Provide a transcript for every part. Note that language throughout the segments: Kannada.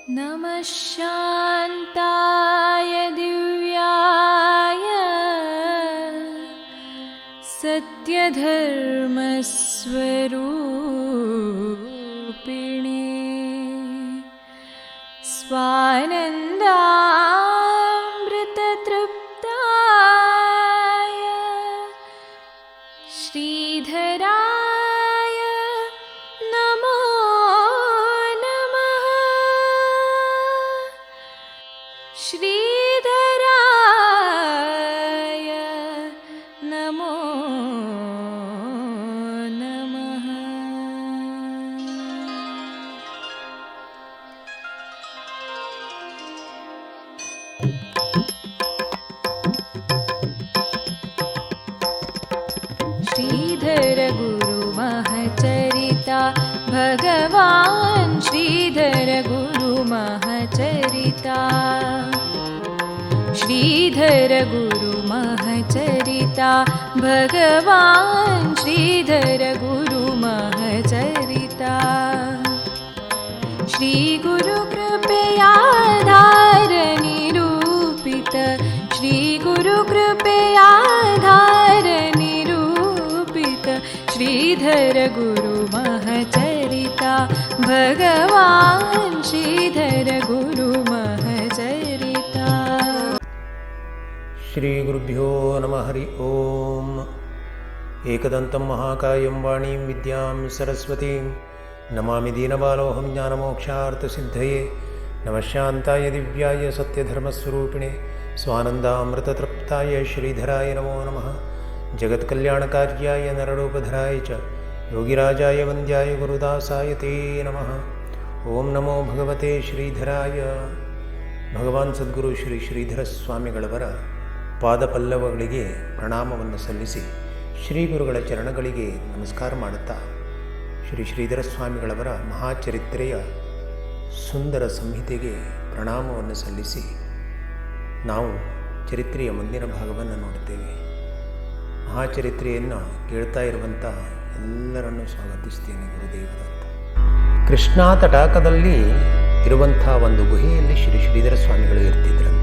नमः शान्ताय दिव्याय सत्यधर्मस्वरूपिणे स्वानन्दामृततृप्ताय श्रीधराय नमो नमः। श्रीधराय नमो नमः। श्रीधर गुरु महचरिता भगवान् श्रीधर गुरु महचरिता। श्रीधर गुरु महचरिता भगवान् श्रीधर गुरु महचरिता। श्री गुरु कृपयाधार निरूपित श्री गुरु कृपयाधार निरूपित श्रीधर गुरु महचरिता भगवान् श्रीधर गुरु महचरिता। श्री गुरुभ्यो नमः। हरि ओम। एकदन्तं महाकायं वाणीं विद्यां सरस्वतीं नमामि दीनबालोऽहं ज्ञानमोक्षार्थसिद्धये। नमः शान्ताय दिव्याय सत्यधर्मस्वरूपिणे स्वानन्दामृततृप्ताय श्रीधराय नमो नमः। जगत्कल्याणकार्याय नररूपधराय च योगिराजाय वन्द्याय गुरुदासाय ते नमः। ओं नमो भगवते श्रीधराय। ಭಗವಾನ್ ಸದ್ಗುರು ಶ್ರೀ ಶ್ರೀಧರ ಸ್ವಾಮಿಗಳವರ ಪಾದಪಲ್ಲವಗಳಿಗೆ ಪ್ರಣಾಮವನ್ನು ಸಲ್ಲಿಸಿ ಶ್ರೀ ಗುರುಗಳ ಚರಣಗಳಿಗೆ ನಮಸ್ಕಾರ ಮಾಡುತ್ತಾ ಶ್ರೀ ಶ್ರೀಧರ ಸ್ವಾಮಿಗಳವರ ಮಹಾಚರಿತ್ರೆಯ ಸುಂದರ ಸಂಹಿತೆಗೆ ಪ್ರಣಾಮವನ್ನು ಸಲ್ಲಿಸಿ ನಾವು ಚರಿತ್ರೆಯ ಮುಂದಿನ ಭಾಗವನ್ನು ನೋಡುತ್ತೇವೆ. ಮಹಾಚರಿತ್ರೆಯನ್ನು ಕೇಳ್ತಾ ಇರುವಂಥ ಎಲ್ಲರನ್ನೂ ಸ್ವಾಗತಿಸ್ತೇನೆ ಗುರುದೇವರಂತ. ಕೃಷ್ಣಾ ತಟಾಕದಲ್ಲಿ ಇರುವಂಥ ಒಂದು ಗುಹೆಯಲ್ಲಿ ಶ್ರೀ ಶ್ರೀಧರ ಸ್ವಾಮಿಗಳು ಇರ್ತಿದ್ರಂತೆ.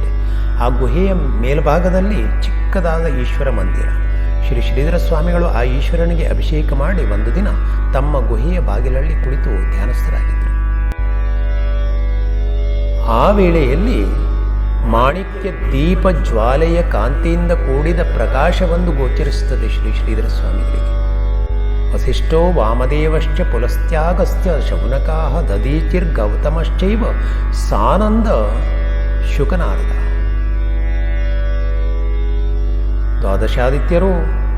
ಆ ಗುಹೆಯ ಮೇಲ್ಭಾಗದಲ್ಲಿ ಚಿಕ್ಕದಾದ ಈಶ್ವರ ಮಂದಿರ. ಶ್ರೀ ಶ್ರೀಧರ ಸ್ವಾಮಿಗಳು ಆ ಈಶ್ವರನಿಗೆ ಅಭಿಷೇಕ ಮಾಡಿ ಒಂದು ದಿನ ತಮ್ಮ ಗುಹೆಯ ಬಾಗಿಲಲ್ಲಿ ಕುಳಿತು ಧ್ಯಾನಸ್ಥರಾಗಿದ್ದರು. ಆ ವೇಳೆಯಲ್ಲಿ ಮಾಣಿಕ್ಯ ದೀಪ ಜ್ವಾಲೆಯ ಕಾಂತಿಯಿಂದ ಕೂಡಿದ ಪ್ರಕಾಶವೊಂದು ಗೋಚರಿಸುತ್ತದೆ ಶ್ರೀ ಶ್ರೀಧರ ಸ್ವಾಮಿಗಳಿಗೆ. ವಸಿಷ್ಠೋ ವಾಮದೇವಶ್ಚ ಪುಲಸ್ತ್ಯಾಗಸ್ತ್ಯ ಶೌನಕಾಹ ದದೀಚಿರ್ಗೌತಮಶ್ಚೈವ ಸಾನಂದ ಶುಕನಾರದ. ದ್ವಾದಶಾದಿತ್ಯರು,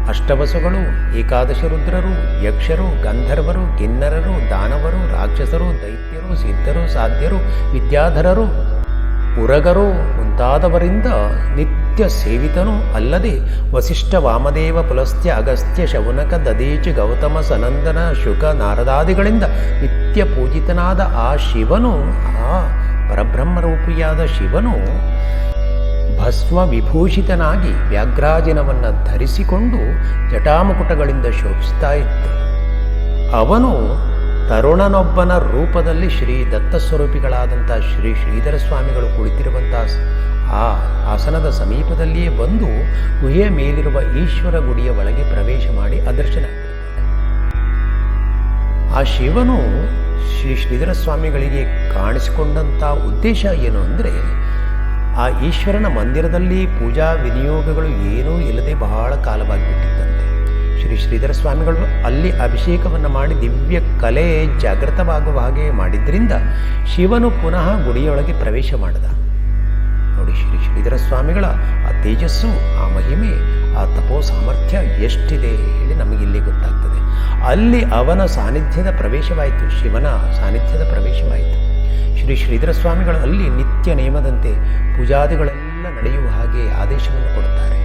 ಅಷ್ಟವಸುಗಳು, ಏಕಾದಶ ರುದ್ರರು, ಯಕ್ಷರು, ಗಂಧರ್ವರು, ಕಿನ್ನರರು, ದಾನವರು, ರಾಕ್ಷಸರು, ದೈತ್ಯರು, ಸಿದ್ಧರು, ಸಾಧ್ಯರು, ವಿದ್ಯಾಧರರು, ಉರಗರು ಮುಂತಾದವರಿಂದ ನಿತ್ಯ ಸೇವಿತನೂ ಅಲ್ಲದೆ ವಸಿಷ್ಠ ವಾಮದೇವ ಪುಲಸ್ತ್ಯ ಅಗಸ್ತ್ಯ ಶೌನಕ ದದೀಚಿ ಗೌತಮ ಸನಂದನ ಶುಕ ನಾರದಾದಿಗಳಿಂದ ನಿತ್ಯ ಪೂಜಿತನಾದ ಆ ಶಿವನು, ಆ ಪರಬ್ರಹ್ಮರೂಪಿಯಾದ ಶಿವನು ಭಸ್ಮ ವಿಭೂಷಿತನಾಗಿ ವ್ಯಾಘ್ರಾಜಿನವನ್ನು ಧರಿಸಿಕೊಂಡು ಜಟಾಮುಕುಟಗಳಿಂದ ಶೋಭಿಸ್ತಾ ಇದ್ದ ಅವನು ತರುಣನೊಬ್ಬನ ರೂಪದಲ್ಲಿ ಶ್ರೀ ದತ್ತಸ್ವರೂಪಿಗಳಾದಂಥ ಶ್ರೀ ಶ್ರೀಧರ ಸ್ವಾಮಿಗಳು ಕುಳಿತಿರುವಂಥ ಆ ಆಸನದ ಸಮೀಪದಲ್ಲಿಯೇ ಬಂದು ಗುಹೆಯ ಮೇಲಿರುವ ಈಶ್ವರ ಗುಡಿಯ ಒಳಗೆ ಪ್ರವೇಶ ಮಾಡಿ ಅದರ್ಶನ. ಆ ಶಿವನು ಶ್ರೀ ಶ್ರೀಧರ ಸ್ವಾಮಿಗಳಿಗೆ ಕಾಣಿಸಿಕೊಂಡಂಥ ಉದ್ದೇಶ ಏನು ಅಂದರೆ, ಆ ಈಶ್ವರನ ಮಂದಿರದಲ್ಲಿ ಪೂಜಾ ವಿನಿಯೋಗಗಳು ಏನೂ ಇಲ್ಲದೆ ಬಹಳ ಕಾಲವಾಗಿಬಿಟ್ಟಿದ್ದಂತೆ. ಶ್ರೀ ಶ್ರೀಧರ ಸ್ವಾಮಿಗಳು ಅಲ್ಲಿ ಅಭಿಷೇಕವನ್ನು ಮಾಡಿ ದಿವ್ಯ ಕಲೆ ಜಾಗೃತವಾಗುವ ಹಾಗೆ ಮಾಡಿದ್ದರಿಂದ ಶಿವನು ಪುನಃ ಗುಡಿಯೊಳಗೆ ಪ್ರವೇಶ ಮಾಡಿದ. ನೋಡಿ, ಶ್ರೀ ಶ್ರೀಧರ ಸ್ವಾಮಿಗಳ ಆ ತೇಜಸ್ಸು, ಆ ಮಹಿಮೆ, ಆ ತಪೋ ಸಾಮರ್ಥ್ಯ ಎಷ್ಟಿದೆ ಹೇಳಿ ನಮಗಿಲ್ಲಿ ಗೊತ್ತಾಗ್ತದೆ. ಅಲ್ಲಿ ಅವನ ಸಾನ್ನಿಧ್ಯದ ಪ್ರವೇಶವಾಯಿತು, ಶಿವನ ಸಾನ್ನಿಧ್ಯದ ಪ್ರವೇಶವಾಯಿತು. ಶ್ರೀ ಶ್ರೀಧರ ಸ್ವಾಮಿಗಳು ಅಲ್ಲಿ ನಿತ್ಯ ನೇಮದಂತೆ ಪೂಜಾದಿಗಳೆಲ್ಲ ನಡೆಯುವ ಹಾಗೆ ಆದೇಶವನ್ನು ಕೊಡುತ್ತಾರೆ.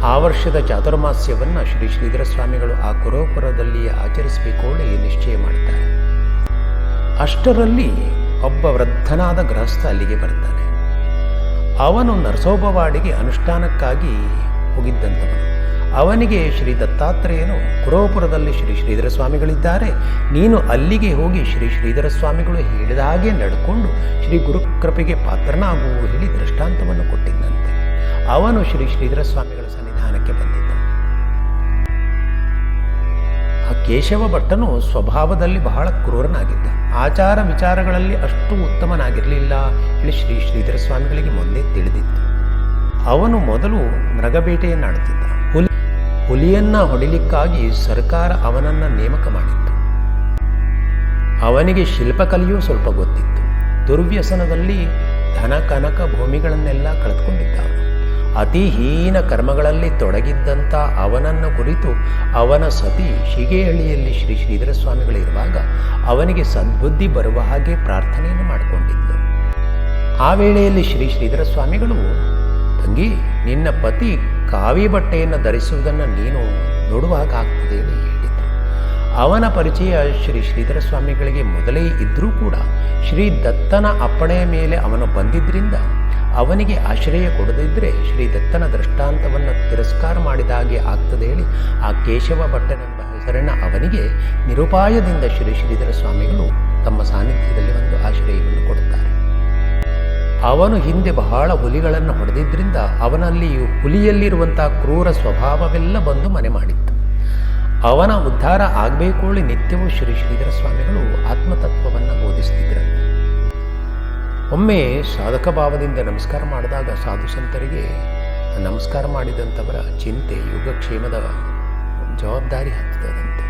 ಆ ವರ್ಷದ ಚಾತುರ್ಮಾಸ್ಯವನ್ನು ಶ್ರೀ ಶ್ರೀಧರ ಸ್ವಾಮಿಗಳು ಆ ಕುರುಪುರದಲ್ಲಿಯೇ ಆಚರಿಸಬೇಕು ಹೇಳಿ ನಿಶ್ಚಯ ಮಾಡುತ್ತಾರೆ. ಅಷ್ಟರಲ್ಲಿ ಒಬ್ಬ ವೃದ್ಧನಾದ ಗೃಹಸ್ಥ ಅಲ್ಲಿಗೆ ಬರ್ತಾನೆ. ಅವನು ನರಸೋಬವಾಡಿಗೆ ಅನುಷ್ಠಾನಕ್ಕಾಗಿ ಹೋಗಿದ್ದಂಥವನು. ಅವನಿಗೆ ಶ್ರೀ ದತ್ತಾತ್ರೇಯನು ಕುರೋಪುರದಲ್ಲಿ ಶ್ರೀ ಶ್ರೀಧರ ಸ್ವಾಮಿಗಳಿದ್ದಾರೆ, ನೀನು ಅಲ್ಲಿಗೆ ಹೋಗಿ ಶ್ರೀ ಶ್ರೀಧರ ಸ್ವಾಮಿಗಳು ಹೇಳಿದ ಹಾಗೆ ನಡ್ಕೊಂಡು ಶ್ರೀ ಗುರುಕೃಪೆಗೆ ಪಾತ್ರನಾಗು ಹೇಳಿ ದೃಷ್ಟಾಂತವನ್ನು ಕೊಟ್ಟಿದ್ದಂತೆ. ಅವನು ಶ್ರೀ ಶ್ರೀಧರ ಸ್ವಾಮಿಗಳ ಸನ್ನಿಧಾನಕ್ಕೆ ಬಂದಿದ್ದ. ಆ ಕೇಶವ ಭಟ್ಟನು ಸ್ವಭಾವದಲ್ಲಿ ಬಹಳ ಕ್ರೂರನಾಗಿದ್ದ, ಆಚಾರ ವಿಚಾರಗಳಲ್ಲಿ ಅಷ್ಟು ಉತ್ತಮನಾಗಿರಲಿಲ್ಲ ಹೇಳಿ ಶ್ರೀ ಶ್ರೀಧರ ಸ್ವಾಮಿಗಳಿಗೆ ಮೊದಲೇ ತಿಳಿದಿತ್ತು. ಅವನು ಮೊದಲು ಮೃಗಬೇಟೆಯನ್ನಾಡುತ್ತಿದ್ದ. ಹುಲಿಯನ್ನ ಹೊಡಿಲಿಕ್ಕಾಗಿ ಸರ್ಕಾರ ಅವನನ್ನು ನೇಮಕ ಮಾಡಿತ್ತು. ಅವನಿಗೆ ಶಿಲ್ಪಕಲೆಯೂ ಸ್ವಲ್ಪ ಗೊತ್ತಿತ್ತು. ದುರ್ವ್ಯಸನದಲ್ಲಿ ಧನ ಕನಕ ಭೂಮಿಗಳನ್ನೆಲ್ಲ ಕಳೆದುಕೊಂಡಿದ್ದ. ಅತಿ ಹೀನ ಕರ್ಮಗಳಲ್ಲಿ ತೊಡಗಿದ್ದಂಥ ಅವನನ್ನು ಕುರಿತು ಅವನ ಸತಿ ಶಿಗೇಹಳ್ಳಿಯಲ್ಲಿ ಶ್ರೀ ಶ್ರೀಧರ ಸ್ವಾಮಿಗಳಿರುವಾಗ ಅವನಿಗೆ ಸದ್ಬುದ್ಧಿ ಬರುವ ಹಾಗೆ ಪ್ರಾರ್ಥನೆಯನ್ನು ಮಾಡಿಕೊಂಡಿದ್ದು. ಆ ವೇಳೆಯಲ್ಲಿ ಶ್ರೀ ಶ್ರೀಧರ ಸ್ವಾಮಿಗಳು, ತಂಗಿ, ನಿನ್ನ ಪತಿ ಕಾವಿ ಬಟ್ಟೆಯನ್ನು ಧರಿಸುವುದನ್ನು ನೀನು ನೋಡುವಾಗ ಆಗ್ತದೆ ಎಂದು ಹೇಳಿದರು. ಅವನ ಪರಿಚಯ ಶ್ರೀ ಶ್ರೀಧರ ಸ್ವಾಮಿಗಳಿಗೆ ಮೊದಲೇ ಇದ್ದರೂ ಕೂಡ ಶ್ರೀ ದತ್ತನ ಅಪ್ಪಣೆಯ ಮೇಲೆ ಅವನು ಬಂದಿದ್ದರಿಂದ ಅವನಿಗೆ ಆಶ್ರಯ ಕೊಡದಿದ್ದರೆ ಶ್ರೀ ದತ್ತನ ದೃಷ್ಟಾಂತವನ್ನು ತಿರಸ್ಕಾರ ಮಾಡಿದ ಹಾಗೆ ಆಗ್ತದೆ ಹೇಳಿ ಆ ಕೇಶವ ಭಟ್ಟನೆಂಬ ಹೆಸರಿನ ಅವನಿಗೆ ನಿರುಪಾಯದಿಂದ ಶ್ರೀ ಶ್ರೀಧರ ಸ್ವಾಮಿಗಳು ತಮ್ಮ ಸಾನ್ನಿಧ್ಯದಲ್ಲಿ ಒಂದು ಆಶ್ರಯವನ್ನು ಕೊಡುತ್ತಾರೆ. ಅವನು ಹಿಂದೆ ಬಹಳ ಹುಲಿಗಳನ್ನು ಹೊಡೆದಿದ್ದರಿಂದ ಅವನಲ್ಲಿ ಹುಲಿಯಲ್ಲಿರುವಂಥ ಕ್ರೂರ ಸ್ವಭಾವವೆಲ್ಲ ಬಂದು ಮನೆ ಮಾಡಿತ್ತು. ಅವನ ಉದ್ಧಾರ ಆಗಬೇಕು ಹೇಳಿ ನಿತ್ಯವೂ ಶ್ರೀ ಶ್ರೀಧರ ಸ್ವಾಮಿಗಳು ಆತ್ಮತತ್ವವನ್ನು ಬೋಧಿಸ್ತಿದ್ದರು. ಒಮ್ಮೆ ಸಾಧಕ ಭಾವದಿಂದ ನಮಸ್ಕಾರ ಮಾಡಿದಾಗ ಸಾಧು ಸಂತರಿಗೆ ನಮಸ್ಕಾರ ಮಾಡಿದಂಥವರ ಚಿಂತೆ ಯೋಗಕ್ಷೇಮದ ಜವಾಬ್ದಾರಿ ಹತ್ತದಂತೆ.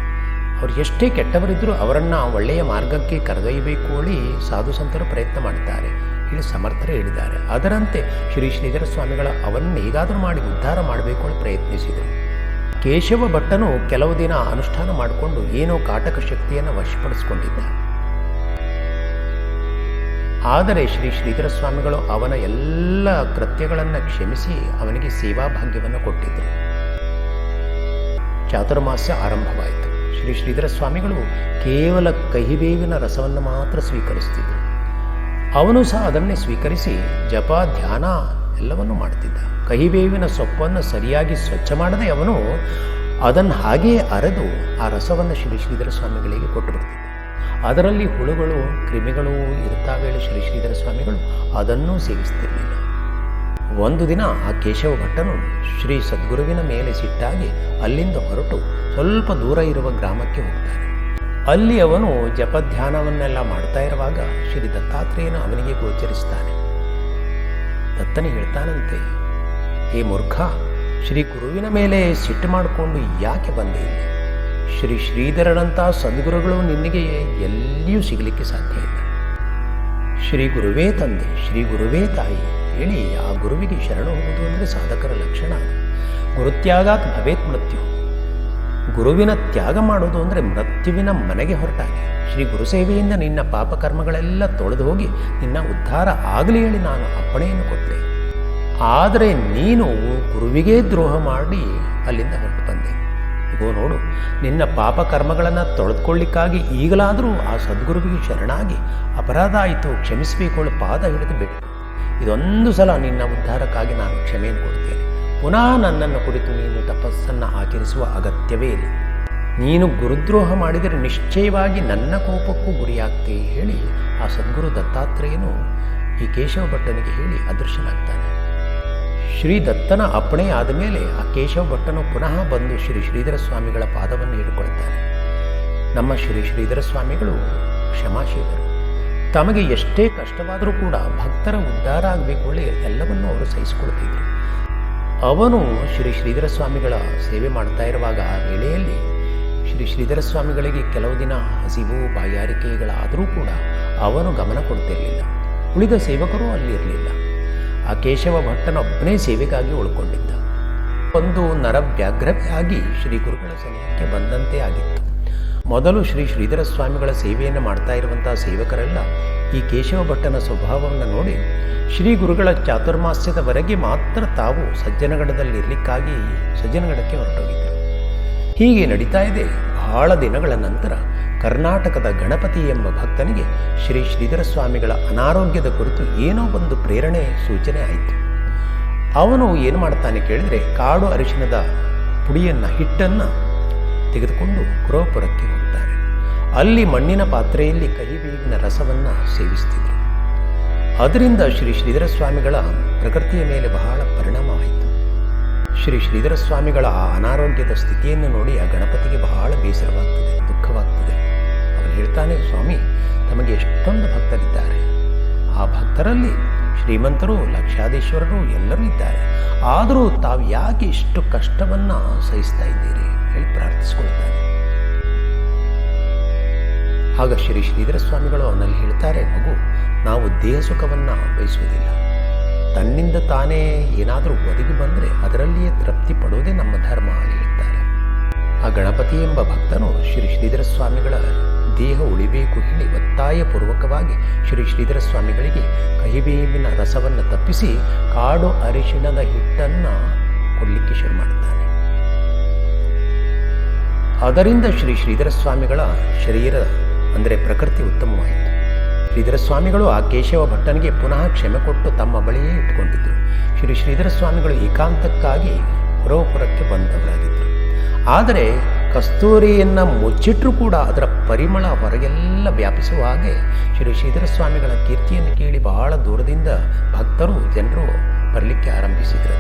ಅವರು ಎಷ್ಟೇ ಕೆಟ್ಟವರಿದ್ದರೂ ಅವರನ್ನು ಒಳ್ಳೆಯ ಮಾರ್ಗಕ್ಕೆ ಕರೆದೊಯ್ಯಬೇಕು ಹೇಳಿ ಸಾಧು ಸಂತರು ಪ್ರಯತ್ನ ಮಾಡುತ್ತಾರೆ ಹೇಳಿ ಸಮರ್ಥರೇ ಹೇಳಿದ್ದಾರೆ. ಅದರಂತೆ ಶ್ರೀ ಶ್ರೀಧರ ಸ್ವಾಮಿಗಳ ಅವನ್ನ ಹೇಗಾದರೂ ಮಾಡಿ ಉದ್ಧಾರ ಮಾಡಬೇಕು ಅಂತ ಪ್ರಯತ್ನಿಸಿದರು. ಕೇಶವ ಭಟ್ಟನು ಕೆಲವು ದಿನ ಅನುಷ್ಠಾನ ಮಾಡಿಕೊಂಡು ಏನೋ ಕಾಟಕ ಶಕ್ತಿಯನ್ನು ವಶಪಡಿಸಿಕೊಂಡಿದ್ದ. ಆದರೆ ಶ್ರೀ ಶ್ರೀಧರ ಸ್ವಾಮಿಗಳು ಅವನ ಎಲ್ಲ ಕೃತ್ಯಗಳನ್ನು ಕ್ಷಮಿಸಿ ಅವನಿಗೆ ಸೇವಾ ಭಾಗ್ಯವನ್ನು ಕೊಟ್ಟಿದ್ದರು. ಚಾತುರ್ಮಾಸ್ಯ ಆರಂಭವಾಯಿತು. ಶ್ರೀ ಶ್ರೀಧರ ಸ್ವಾಮಿಗಳು ಕೇವಲ ಕಹಿಬೇವಿನ ರಸವನ್ನು ಮಾತ್ರ ಸ್ವೀಕರಿಸ್ತಿದ್ದರು. ಅವನು ಸಹ ಅದನ್ನೇ ಸ್ವೀಕರಿಸಿ ಜಪ ಧ್ಯಾನ ಎಲ್ಲವನ್ನೂ ಮಾಡ್ತಿದ್ದ. ಕಹಿಬೇವಿನ ಸೊಪ್ಪನ್ನು ಸರಿಯಾಗಿ ಸ್ವಚ್ಛ ಮಾಡದೆ ಅವನು ಅದನ್ನು ಹಾಗೆಯೇ ಅರೆದು ಆ ರಸವನ್ನು ಶ್ರೀ ಶ್ರೀಧರ ಸ್ವಾಮಿಗಳಿಗೆ ಕೊಟ್ಟು ಬಿಡ್ತಿದ್ದ. ಅದರಲ್ಲಿ ಹುಳುಗಳು ಕ್ರಿಮಿಗಳು ಇರ್ತಾವೆ ಶ್ರೀ ಶ್ರೀಧರ ಸ್ವಾಮಿಗಳು ಅದನ್ನೂ ಸೇವಿಸ್ತಿರಲಿಲ್ಲ. ಒಂದು ದಿನ ಆ ಕೇಶವ ಭಟ್ಟನು ಶ್ರೀ ಸದ್ಗುರುವಿನ ಮೇಲೆ ಸಿಟ್ಟಾಗಿ ಅಲ್ಲಿಂದ ಹೊರಟು ಸ್ವಲ್ಪ ದೂರ ಇರುವ ಗ್ರಾಮಕ್ಕೆ ಹೋಗ್ತಾನೆ. ಅಲ್ಲಿ ಅವನು ಜಪಧ್ಯಾನವನ್ನೆಲ್ಲ ಮಾಡ್ತಾ ಇರುವಾಗ ಶ್ರೀ ದತ್ತಾತ್ರೇಯನು ಅವನಿಗೆ ಗೋಚರಿಸ್ತಾನೆ. ದತ್ತನೇ ಹೇಳ್ತಾನಂತೆ, ಹೇ ಮೂರ್ಖ, ಶ್ರೀ ಗುರುವಿನ ಮೇಲೆ ಸಿಟ್ಟು ಮಾಡಿಕೊಂಡು ಯಾಕೆ ಬಂದೆ ಇಲ್ಲಿ? ಶ್ರೀ ಶ್ರೀಧರನಂಥ ಸದ್ಗುರುಗಳು ನಿನಗೆ ಎಲ್ಲಿಯೂ ಸಿಗಲಿಕ್ಕೆ ಸಾಧ್ಯ ಇಲ್ಲ. ಶ್ರೀ ಗುರುವೇ ತಂದೆ, ಶ್ರೀ ಗುರುವೇ ತಾಯಿ ಹೇಳಿ ಆ ಗುರುವಿಗೆ ಶರಣ ಹೋಗುವುದು ಅಂದರೆ ಸಾಧಕರ ಲಕ್ಷಣ. ಗುರುತ್ಯಾಗಾತ್ ಭವೇತ್ ಮೃತ್ಯು. ಗುರುವಿನ ತ್ಯಾಗ ಮಾಡೋದು ಅಂದರೆ ಮೃತ್ಯುವಿನ ಮನೆಗೆ ಹೊರಟಾಗಿ. ಶ್ರೀ ಗುರುಸೇವೆಯಿಂದ ನಿನ್ನ ಪಾಪಕರ್ಮಗಳೆಲ್ಲ ತೊಳೆದು ಹೋಗಿ ನಿನ್ನ ಉದ್ಧಾರ ಆಗಲಿ ಹೇಳಿ ನಾನು ಅಪ್ಪಣೆಯನ್ನು ಕೊಟ್ಟೆ. ಆದರೆ ನೀನು ಗುರುವಿಗೇ ದ್ರೋಹ ಮಾಡಿ ಅಲ್ಲಿಂದ ಹೊರಟು ಬಂದೆ. ಇಗೋ ನೋಡು, ನಿನ್ನ ಪಾಪಕರ್ಮಗಳನ್ನು ತೊಳೆದುಕೊಳ್ಳಿಕ್ಕಾಗಿ ಈಗಲಾದರೂ ಆ ಸದ್ಗುರುವಿಗೆ ಶರಣಾಗಿ ಅಪರಾಧ ಆಯಿತು ಕ್ಷಮಿಸಬೇಕು ಪಾದ ಹಿಡಿದು ಬಿಟ್ಟು ಇದೊಂದು ಸಲ ನಿನ್ನ ಉದ್ಧಾರಕ್ಕಾಗಿ ನಾನು ಕ್ಷಮೆಯನ್ನು ಕೊಡ್ತೇನೆ. ಪುನಃ ನನ್ನನ್ನು ಕುರಿತು ನೀನು ತಪಸ್ಸನ್ನು ಆಚರಿಸುವ ಅಗತ್ಯವೇ ಇಲ್ಲ. ನೀನು ಗುರುದ್ರೋಹ ಮಾಡಿದರೆ ನಿಶ್ಚಯವಾಗಿ ನನ್ನ ಕೋಪಕ್ಕೂ ಗುರಿಯಾಗ್ತೇ ಹೇಳಿ ಆ ಸದ್ಗುರು ದತ್ತಾತ್ರೇಯನು ಈ ಕೇಶವ ಭಟ್ಟನಿಗೆ ಹೇಳಿ ಅದೃಶ್ಯನಾಗ್ತಾನೆ. ಶ್ರೀ ದತ್ತನ ಅಪ್ಪಣೆ ಆದ ಮೇಲೆ ಆ ಕೇಶವ ಭಟ್ಟನು ಪುನಃ ಬಂದು ಶ್ರೀ ಶ್ರೀಧರ ಸ್ವಾಮಿಗಳ ಪಾದವನ್ನು ಹಿಡ್ಕೊಳ್ತಾನೆ. ನಮ್ಮ ಶ್ರೀ ಶ್ರೀಧರ ಸ್ವಾಮಿಗಳು ಕ್ಷಮಾಶೀಲರು. ತಮಗೆ ಎಷ್ಟೇ ಕಷ್ಟವಾದರೂ ಕೂಡ ಭಕ್ತರ ಉದ್ಧಾರ ಆಗಬೇಕು ಹೇಳಿ ಎಲ್ಲವನ್ನೂ ಅವರು ಸಹಿಸಿಕೊಳ್ತಿದ್ರು. ಅವನು ಶ್ರೀ ಶ್ರೀಧರ ಸ್ವಾಮಿಗಳ ಸೇವೆ ಮಾಡ್ತಾ ಇರುವಾಗ ಆ ವೇಳೆಯಲ್ಲಿ ಶ್ರೀ ಶ್ರೀಧರ ಸ್ವಾಮಿಗಳಿಗೆ ಕೆಲವು ದಿನ ಹಸಿವು ಬಾಯಾರಿಕೆಗಳಾದರೂ ಕೂಡ ಅವನು ಗಮನ ಕೊಡ್ತಿರಲಿಲ್ಲ. ಉಳಿದ ಸೇವಕರು ಅಲ್ಲಿರಲಿಲ್ಲ. ಆ ಕೇಶವ ಭಟ್ಟನೊಬ್ಬನೇ ಸೇವೆಗಾಗಿ ಉಳ್ಕೊಂಡಿದ್ದ. ಒಂದು ನರವ್ಯಾಘ್ರವೇ ಆಗಿ ಶ್ರೀ ಗುರುಗಳ ಸನಿಹಕ್ಕೆ ಬಂದಂತೆ ಆಗಿತ್ತು. ಮೊದಲು ಶ್ರೀ ಶ್ರೀಧರ ಸ್ವಾಮಿಗಳ ಸೇವೆಯನ್ನು ಮಾಡ್ತಾ ಇರುವಂಥ ಸೇವಕರೆಲ್ಲ ಈ ಕೇಶವ ಭಟ್ಟನ ಸ್ವಭಾವವನ್ನು ನೋಡಿ ಶ್ರೀ ಗುರುಗಳ ಚಾತುರ್ಮಾಸ್ಯದವರೆಗೆ ಮಾತ್ರ ತಾವು ಸಜ್ಜನಗಡದಲ್ಲಿರಲಿಕ್ಕಾಗಿ ಸಜ್ಜನಗಡಕ್ಕೆ ಹೊರಟೋಗಿದ್ದರು. ಹೀಗೆ ನಡೀತಾ ಇದೆ. ಬಹಳ ದಿನಗಳ ನಂತರ ಕರ್ನಾಟಕದ ಗಣಪತಿ ಎಂಬ ಭಕ್ತನಿಗೆ ಶ್ರೀ ಶ್ರೀಧರ ಸ್ವಾಮಿಗಳ ಅನಾರೋಗ್ಯದ ಕುರಿತು ಏನೋ ಒಂದು ಪ್ರೇರಣೆ ಸೂಚನೆ ಆಯಿತು. ಅವನು ಏನು ಮಾಡ್ತಾನೆ ಕೇಳಿದರೆ, ಕಾಡು ಅರಿಶಿಣದ ಪುಡಿಯನ್ನು ಹಿಟ್ಟನ್ನು ತೆಗೆದುಕೊಂಡು ಕುರೋಪುರಕ್ಕೆ ಹೋಗ್ತಾರೆ. ಅಲ್ಲಿ ಮಣ್ಣಿನ ಪಾತ್ರೆಯಲ್ಲಿ ಕಹಿಬೇವಿನ ರಸವನ್ನು ಸೇವಿಸ್ತಿದ್ರು. ಅದರಿಂದ ಶ್ರೀ ಶ್ರೀಧರ ಸ್ವಾಮಿಗಳ ಪ್ರಕೃತಿಯ ಮೇಲೆ ಬಹಳ ಪರಿಣಾಮವಾಯಿತು. ಶ್ರೀ ಶ್ರೀಧರ ಸ್ವಾಮಿಗಳ ಆ ಅನಾರೋಗ್ಯದ ಸ್ಥಿತಿಯನ್ನು ನೋಡಿ ಆ ಗಣಪತಿಗೆ ಬಹಳ ಬೇಸರವಾಗ್ತದೆ, ದುಃಖವಾಗ್ತದೆ. ಅವನು ಹೇಳ್ತಾನೆ, ಸ್ವಾಮಿ, ತಮಗೆ ಎಷ್ಟೊಂದು ಭಕ್ತರಿದ್ದಾರೆ, ಆ ಭಕ್ತರಲ್ಲಿ ಶ್ರೀಮಂತರು, ಲಕ್ಷಾಧೀಶ್ವರರು ಎಲ್ಲರೂ ಇದ್ದಾರೆ, ಆದರೂ ತಾವು ಯಾಕೆ ಇಷ್ಟು ಕಷ್ಟವನ್ನು ಸಹಿಸ್ತಾ ಇದ್ದೀರಿ ಹೇಳಿ ಪ್ರಾರ್ಥಿಸಿಕೊಳ್ತಾನೆ. ಆಗ ಶ್ರೀ ಶ್ರೀಧರ ಸ್ವಾಮಿಗಳು ಅವನಲ್ಲಿ ಹೇಳ್ತಾರೆ, ಮಗು, ನಾವು ದೇಹ ಸುಖವನ್ನು ಬಯಸುವುದಿಲ್ಲ, ತನ್ನಿಂದ ತಾನೇ ಏನಾದರೂ ಒದಗಿ ಬಂದರೆ ಅದರಲ್ಲಿಯೇ ತೃಪ್ತಿ ಪಡುವುದೇ ನಮ್ಮ ಧರ್ಮ ಅಂತ ಹೇಳ್ತಾರೆ. ಆ ಗಣಪತಿ ಎಂಬ ಭಕ್ತನು ಶ್ರೀ ಶ್ರೀಧರ ಸ್ವಾಮಿಗಳ ದೇಹ ಉಳಿಬೇಕು ಹೇಳಿ ಒತ್ತಾಯಪೂರ್ವಕವಾಗಿ ಶ್ರೀ ಶ್ರೀಧರ ಸ್ವಾಮಿಗಳಿಗೆ ಕಹಿಬೇವಿನ ರಸವನ್ನು ತಪ್ಪಿಸಿ ಕಾಡು ಅರಿಶಿಣದ ಹಿಟ್ಟನ್ನು ಕೊಡಲಿಕ್ಕೆ ಶುರು ಮಾಡುತ್ತಾನೆ. ಅದರಿಂದ ಶ್ರೀ ಶ್ರೀಧರ ಸ್ವಾಮಿಗಳ ಶರೀರ ಅಂದರೆ ಪ್ರಕೃತಿ ಉತ್ತಮವಾಯಿತು. ಶ್ರೀಧರ ಸ್ವಾಮಿಗಳು ಆ ಕೇಶವ ಭಟ್ಟನಿಗೆ ಪುನಃ ಕ್ಷಮೆ ಕೊಟ್ಟು ತಮ್ಮ ಬಳಿಯೇ ಇಟ್ಟುಕೊಂಡಿದ್ದರು. ಶ್ರೀ ಶ್ರೀಧರ ಸ್ವಾಮಿಗಳು ಏಕಾಂತಕ್ಕಾಗಿ ಕುರೋಪುರಕ್ಕೆ ಬಂದವರಾಗಿದ್ದರು. ಆದರೆ ಕಸ್ತೂರಿಯನ್ನು ಮುಚ್ಚಿಟ್ಟರೂ ಕೂಡ ಅದರ ಪರಿಮಳ ಹೊರಗೆಲ್ಲ ವ್ಯಾಪಿಸುವ ಹಾಗೆ ಶ್ರೀ ಶ್ರೀಧರ ಸ್ವಾಮಿಗಳ ಕೀರ್ತಿಯನ್ನು ಕೇಳಿ ಬಹಳ ದೂರದಿಂದ ಭಕ್ತರು, ಜನರು ಬರಲಿಕ್ಕೆ ಆರಂಭಿಸಿದರು.